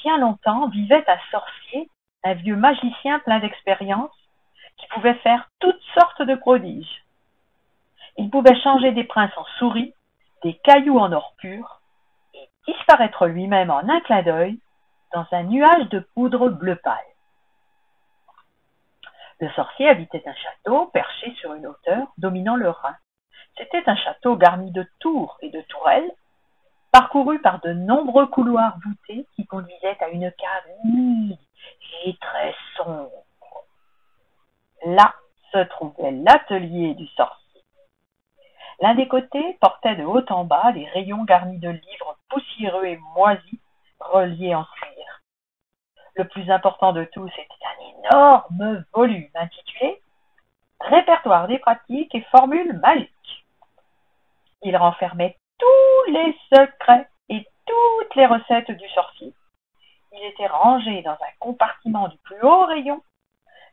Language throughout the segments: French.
bien longtemps vivait un sorcier, un vieux magicien plein d'expérience, qui pouvait faire toutes sortes de prodiges. Il pouvait changer des princes en souris, des cailloux en or pur, et disparaître lui-même en un clin d'œil dans un nuage de poudre bleu pâle. Le sorcier habitait un château perché sur une hauteur dominant le Rhin. C'était un château garni de tours et de tourelles, parcouru par de nombreux couloirs voûtés qui conduisaient à une cave humide et très sombre. Là se trouvait l'atelier du sorcier. L'un des côtés portait de haut en bas des rayons garnis de livres poussiéreux et moisis reliés en cuir. Le plus important de tous était un énorme volume intitulé « Répertoire des pratiques et formules magiques ». Il renfermait tous les secrets et toutes les recettes du sorcier. Il était rangé dans un compartiment du plus haut rayon,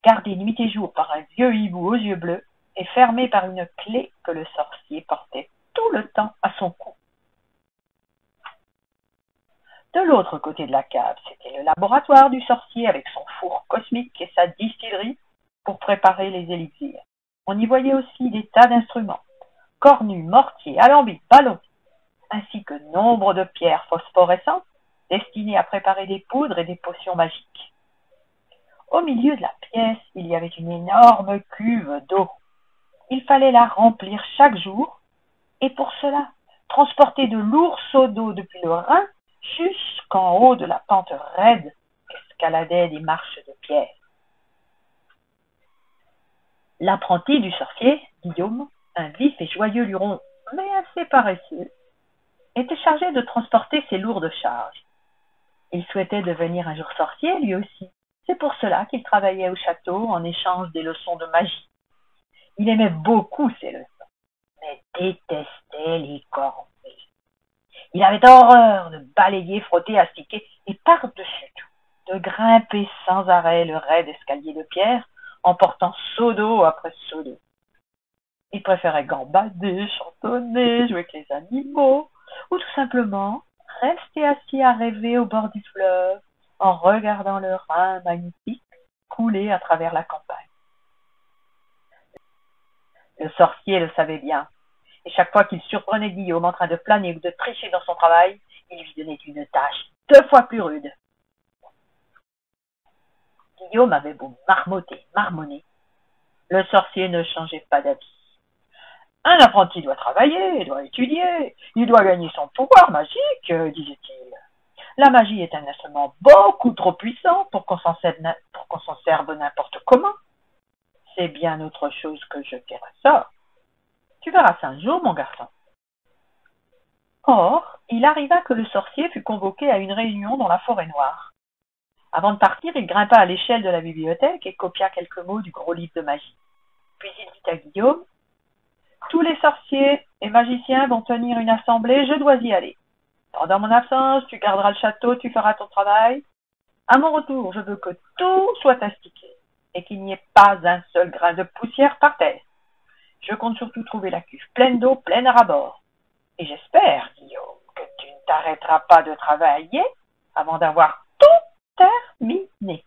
gardé nuit et jour par un vieux hibou aux yeux bleus et fermé par une clé que le sorcier portait tout le temps à son cou. De l'autre côté de la cave, c'était le laboratoire du sorcier avec son four cosmique et sa distillerie pour préparer les élixirs. On y voyait aussi des tas d'instruments, cornues, mortiers, alambics, ballons, ainsi que nombre de pierres phosphorescentes destinées à préparer des poudres et des potions magiques. Au milieu de la pièce, il y avait une énorme cuve d'eau. Il fallait la remplir chaque jour et pour cela, transporter de lourds seaux d'eau depuis le Rhin jusqu'en haut de la pente raide qu'escaladaient des marches de pierre. L'apprenti du sorcier, Guillaume, un vif et joyeux luron, mais assez paresseux, était chargé de transporter ces lourdes charges. Il souhaitait devenir un jour sorcier, lui aussi. C'est pour cela qu'il travaillait au château en échange des leçons de magie. Il aimait beaucoup ces leçons, mais détestait les corvées. Il avait horreur de balayer, frotter, astiquer et par-dessus tout, de grimper sans arrêt le raide escalier de pierre en portant seau d'eau après seau d'eau. Il préférait gambader, chantonner, jouer avec les animaux, ou tout simplement rester assis à rêver au bord du fleuve en regardant le Rhin magnifique couler à travers la campagne. Le sorcier le savait bien, et chaque fois qu'il surprenait Guillaume en train de flâner ou de tricher dans son travail, il lui donnait une tâche 2 fois plus rude. Guillaume avait beau marmotter, marmonner, le sorcier ne changeait pas d'avis. Un apprenti doit travailler, doit étudier, il doit gagner son pouvoir magique, disait-il. La magie est un instrument beaucoup trop puissant pour qu'on s'en serve n'importe comment. C'est bien autre chose que jeter un sort. Tu verras ça un jour, mon garçon. Or, il arriva que le sorcier fut convoqué à une réunion dans la forêt noire. Avant de partir, il grimpa à l'échelle de la bibliothèque et copia quelques mots du gros livre de magie. Puis il dit à Guillaume: « Tous les sorciers et magiciens vont tenir une assemblée, je dois y aller. Pendant mon absence, tu garderas le château, tu feras ton travail. À mon retour, je veux que tout soit astiqué et qu'il n'y ait pas un seul grain de poussière par terre. Je compte surtout trouver la cuve pleine d'eau, pleine à ras-bord. Et j'espère, Guillaume, que tu ne t'arrêteras pas de travailler avant d'avoir tout terminé. »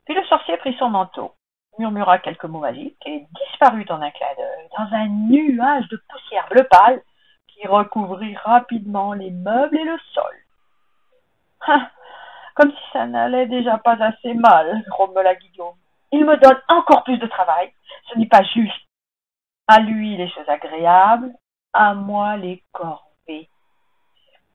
Puis le sorcier prit son manteau, murmura quelques mots magiques et disparut en un clin d'œil dans un nuage de poussière bleu pâle qui recouvrit rapidement les meubles et le sol. « Comme si ça n'allait déjà pas assez mal, » grommela Guillaume. « Il me donne encore plus de travail, ce n'est pas juste. À lui les choses agréables, à moi les corvées.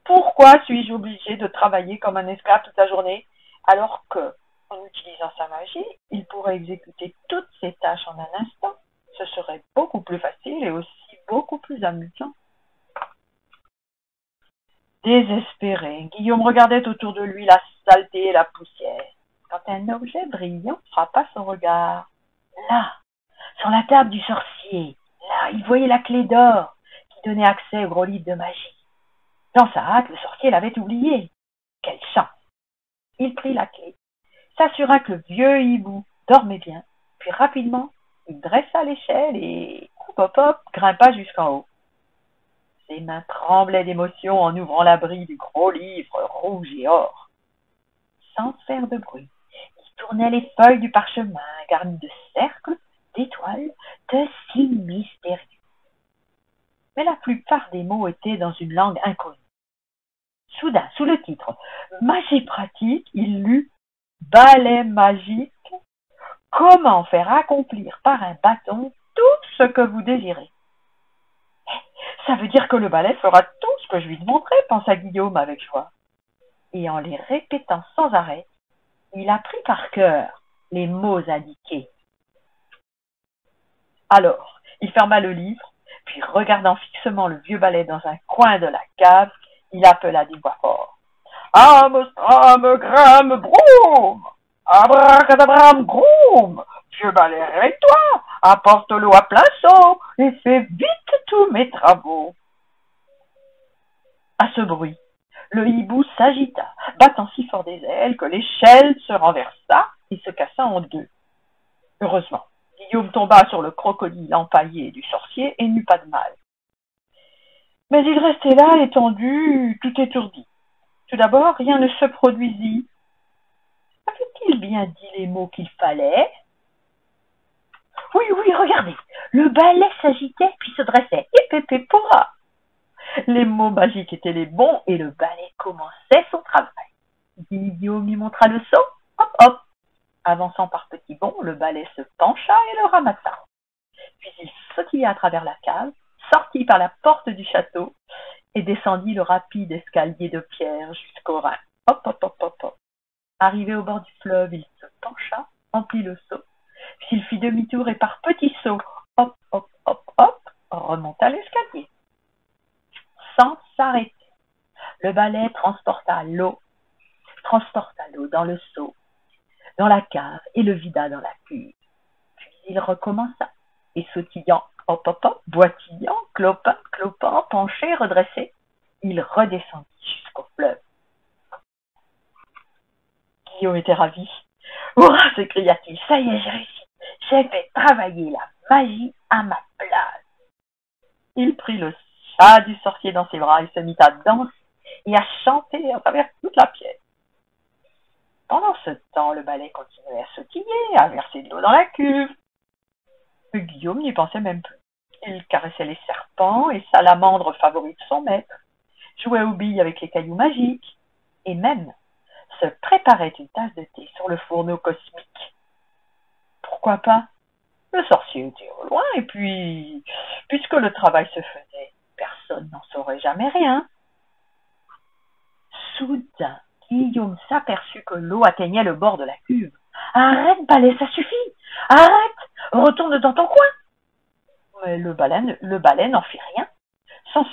Pourquoi suis-je obligé de travailler comme un esclave toute la journée, alors que, en utilisant sa magie, il pourrait exécuter toutes ses tâches en un instant? Ce serait beaucoup plus facile et aussi beaucoup plus amusant. » Désespéré, Guillaume regardait autour de lui la saleté et la poussière, quand un objet brillant frappa son regard. Là, sur la table du sorcier, là, il voyait la clé d'or qui donnait accès au gros livre de magie. Dans sa hâte, le sorcier l'avait oublié. Quelle chance! Il prit la clé, s'assura que le vieux hibou dormait bien, puis rapidement, il dressa l'échelle et, hop hop hop, grimpa jusqu'en haut. Ses mains tremblaient d'émotion en ouvrant l'abri du gros livre rouge et or. Sans faire de bruit, il tournait les feuilles du parchemin garnies de cercles, d'étoiles, de signes mystérieux. Mais la plupart des mots étaient dans une langue inconnue. Soudain, sous le titre « Magie pratique », il lut « Balai magique, comment faire accomplir par un bâton tout ce que vous désirez ». Ça veut dire que le balai fera tout ce que je lui demanderai, pensa Guillaume avec joie. Et en les répétant sans arrêt, il apprit par cœur les mots indiqués. Alors, il ferma le livre, puis regardant fixement le vieux balai dans un coin de la cave, il appela d'une voix forte. Amstram, gram, broum! Abracadabram, groum! Vieux balai, réveille-toi! Apporte l'eau à plein seau et fais vite tous mes travaux. À ce bruit, le hibou s'agita, battant si fort des ailes que l'échelle se renversa et se cassa en deux. Heureusement, Guillaume tomba sur le crocodile empaillé du sorcier et n'eut pas de mal. Mais il restait là, étendu, tout étourdi. Tout d'abord, rien ne se produisit. Avait-il bien dit les mots qu'il fallait? Oui, regardez, le balai s'agitait puis se dressait. Et pépé pourra. Les mots magiques étaient les bons et le balai commençait son travail. Guillaume lui montra le seau. Hop, hop. Avançant par petits bonds, le balai se pencha et le ramassa. Puis il sautilla à travers la cave, sortit par la porte du château et descendit le rapide escalier de pierre jusqu'au Rhin. Hop, hop, hop, hop, hop. Arrivé au bord du fleuve, il se pencha, emplit le seau, puis il fit demi-tour et par petits sauts, hop, hop, hop, hop, remonta l'escalier. Sans s'arrêter, le balai transporta l'eau dans le seau, dans la cave et le vida dans la cuve. Puis il recommença, et sautillant, hop, hop, hop, boitillant, clopant, penché, redressé, il redescendit jusqu'au fleuve. Guillaume était ravi. « Hurrah !» s'écria-t-il. « Ça y est, j'ai réussi. J'ai fait travailler la magie à ma place. » Il prit le chat du sorcier dans ses bras et se mit à danser et à chanter à travers toute la pièce. Pendant ce temps, le balai continuait à sautiller, à verser de l'eau dans la cuve. Mais Guillaume n'y pensait même plus. Il caressait les serpents et salamandres favoris de son maître, jouait aux billes avec les cailloux magiques, et même se préparait une tasse de thé sur le fourneau cosmique. Pourquoi pas? Le sorcier était au loin, et puis, puisque le travail se faisait, personne n'en saurait jamais rien. Soudain, Guillaume s'aperçut que l'eau atteignait le bord de la cuve. « Arrête, balai, ça suffit! Arrête! Retourne dans ton coin !» Mais le balai n'en fit rien, sans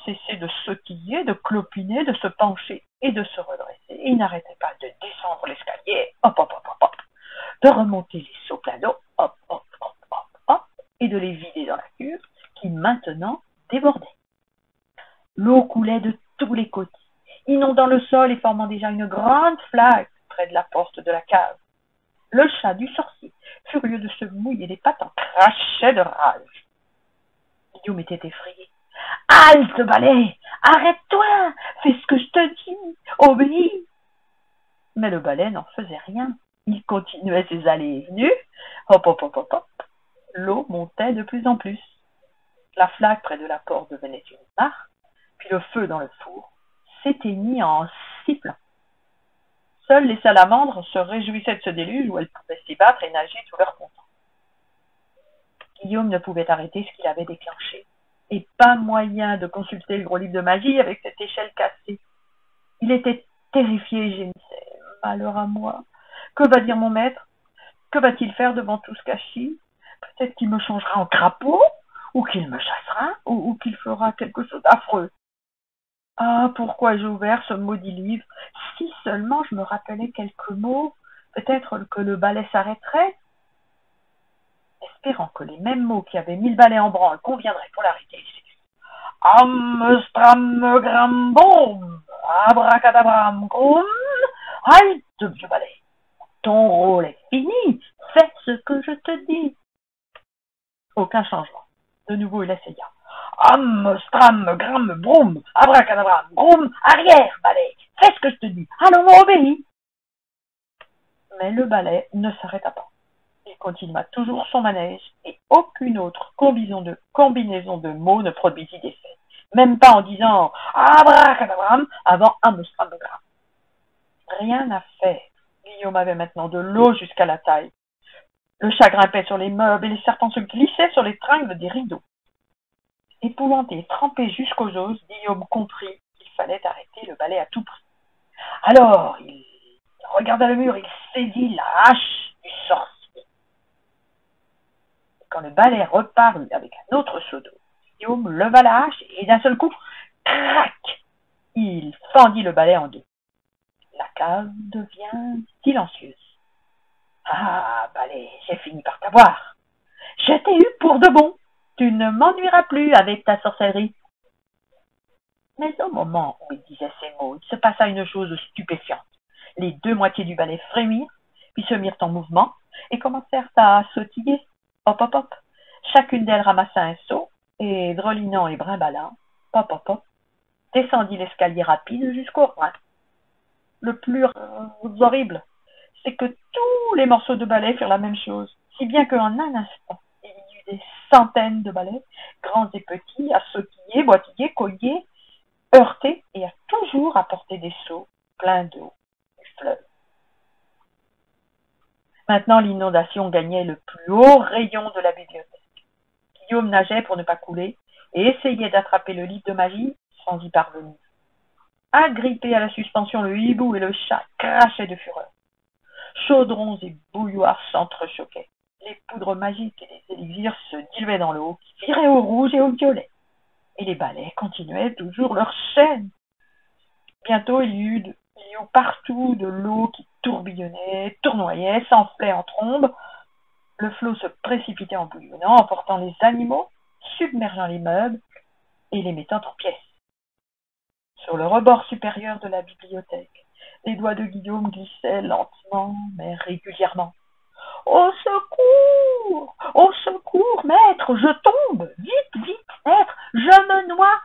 cesser de sautiller, de clopiner, de se pencher et de se redresser. Il n'arrêtait pas de descendre l'escalier, hop, hop, hop, hop, hop, de remonter les seaux pleins d'eau, hop, hop, hop, hop, hop, et de les vider dans la cuve qui maintenant débordait. L'eau coulait de tous les côtés, inondant le sol et formant déjà une grande flaque près de la porte de la cave. Le chat du sorcier, furieux de se mouiller les pattes, en crachait de rage. Guillaume était effrayé. « Halte, balai! Arrête-toi! Fais ce que je te dis! Obéis !» Mais le balai n'en faisait rien. Il continuait ses allées et venues. Hop, hop, hop, hop, hop. L'eau montait de plus en plus. La flaque près de la porte devenait une mare, puis le feu dans le four s'éteignit en sifflant. Seules les salamandres se réjouissaient de ce déluge où elles pouvaient s'y battre et nager tout leur content. Guillaume ne pouvait arrêter ce qu'il avait déclenché, et pas moyen de consulter le gros livre de magie avec cette échelle cassée. Il était terrifié et gémissait. « Malheur à moi! Que va dire mon maître? Que va-t-il faire devant tout ce gâchis? Peut-être qu'il me changera en crapaud, ou qu'il me chassera, ou qu'il fera quelque chose d'affreux. Ah, pourquoi j'ai ouvert ce maudit livre? Si seulement je me rappelais quelques mots, peut-être que le balai s'arrêterait. » Espérant que les mêmes mots qui avaient mis le balai en branle conviendraient pour l'arrêter, il s'écria. « Amstram, gram, boum! Abracadabram, groum! Halte, vieux balai! Ton rôle est fini! Fais ce que je te dis! » Aucun changement. De nouveau, il essaya. « Homme, stram, gramme, broum, abracadabra, broum, arrière, balai, fais ce que je te dis, allons, obéis. Mais le balai ne s'arrêta pas. Il continua toujours son manège et aucune autre combinaison de mots ne produisit d'effet. Même pas en disant abracadabram avant amstramgram. Rien à faire. Guillaume avait maintenant de l'eau jusqu'à la taille. Le chat grimpait sur les meubles et les serpents se glissaient sur les tringles des rideaux. Épouvanté et trempé jusqu'aux os, Guillaume comprit qu'il fallait arrêter le balai à tout prix. Alors, il regarda le mur, il saisit la hache du sorcier. Et quand le balai reparut avec un autre seau d'eau, Guillaume leva la hache et d'un seul coup, crac, il fendit le balai en deux. La cave devient silencieuse. Ah, balai, j'ai fini par t'avoir. Je t'ai eu pour de bon. Tu ne m'ennuieras plus avec ta sorcellerie. Mais au moment où il disait ces mots, il se passa une chose stupéfiante. Les deux moitiés du balai frémirent, puis se mirent en mouvement et commencèrent à sautiller. Hop, hop, hop. Chacune d'elles ramassa un seau et, drelinant et brimballant, hop, hop, hop, descendit l'escalier rapide jusqu'au rhin. Le plus horrible, c'est que tous les morceaux de balai firent la même chose, si bien qu'en un instant, il y eut des centaines de balais, grands et petits, à sautiller, boitiller, collier, heurter et à toujours apporter des seaux pleins d'eau du fleuve. Maintenant, l'inondation gagnait le plus haut rayon de la bibliothèque. Guillaume nageait pour ne pas couler et essayait d'attraper le livre de magie sans y parvenir. Agrippés à la suspension, le hibou et le chat crachaient de fureur. Chaudrons et bouilloires s'entrechoquaient. Les poudres magiques et les élixirs se diluaient dans l'eau, qui virait au rouge et au violet. Et les balais continuaient toujours leur chaîne. Bientôt, il y eut partout de l'eau qui tourbillonnait, tournoyait, s'enflait en trombes. Le flot se précipitait en bouillonnant, emportant les animaux, submergeant les meubles et les mettant en pièces. Sur le rebord supérieur de la bibliothèque, les doigts de Guillaume glissaient lentement, mais régulièrement. « Au secours! Au secours, maître! Je tombe! Vite, vite, maître! Je me noie! »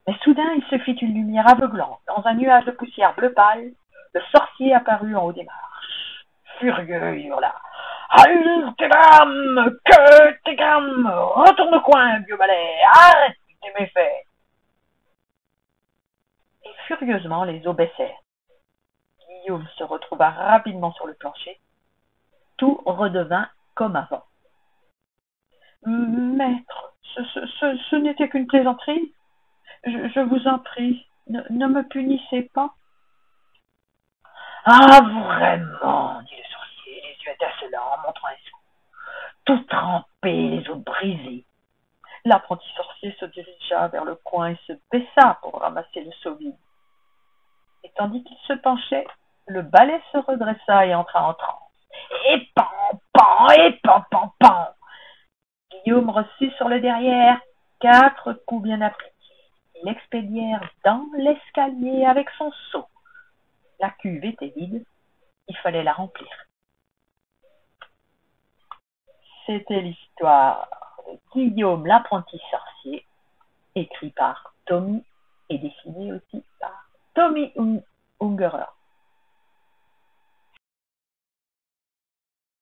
Mais soudain, il se fit une lumière aveuglante. Dans un nuage de poussière bleu pâle, le sorcier apparut en haut des marches. Furieux, il hurla. « Tégram! Que tégram! Retourne au coin, vieux balai! Arrête tes méfaits! » Et furieusement, les eaux baissèrent. Guillaume se retrouva rapidement sur le plancher. Tout redevint comme avant. « Maître, ce n'était qu'une plaisanterie. Je vous en prie, ne me punissez pas. »« Ah, vraiment » dit le sorcier, les yeux étincelants, en montrant un sou. Tout trempé, les os brisés. L'apprenti sorcier se dirigea vers le coin et se baissa pour ramasser le seau vide. Et tandis qu'il se penchait, le balai se redressa et entra en transe. Et pan, pan, et pan, pan, pan. Guillaume reçut sur le derrière 4 coups bien appliqués. Ils l'expédièrent dans l'escalier avec son seau. La cuve était vide, il fallait la remplir. C'était l'histoire de Guillaume l'apprenti sorcier, écrit par Tommy et dessiné aussi par Tommy Ungerer.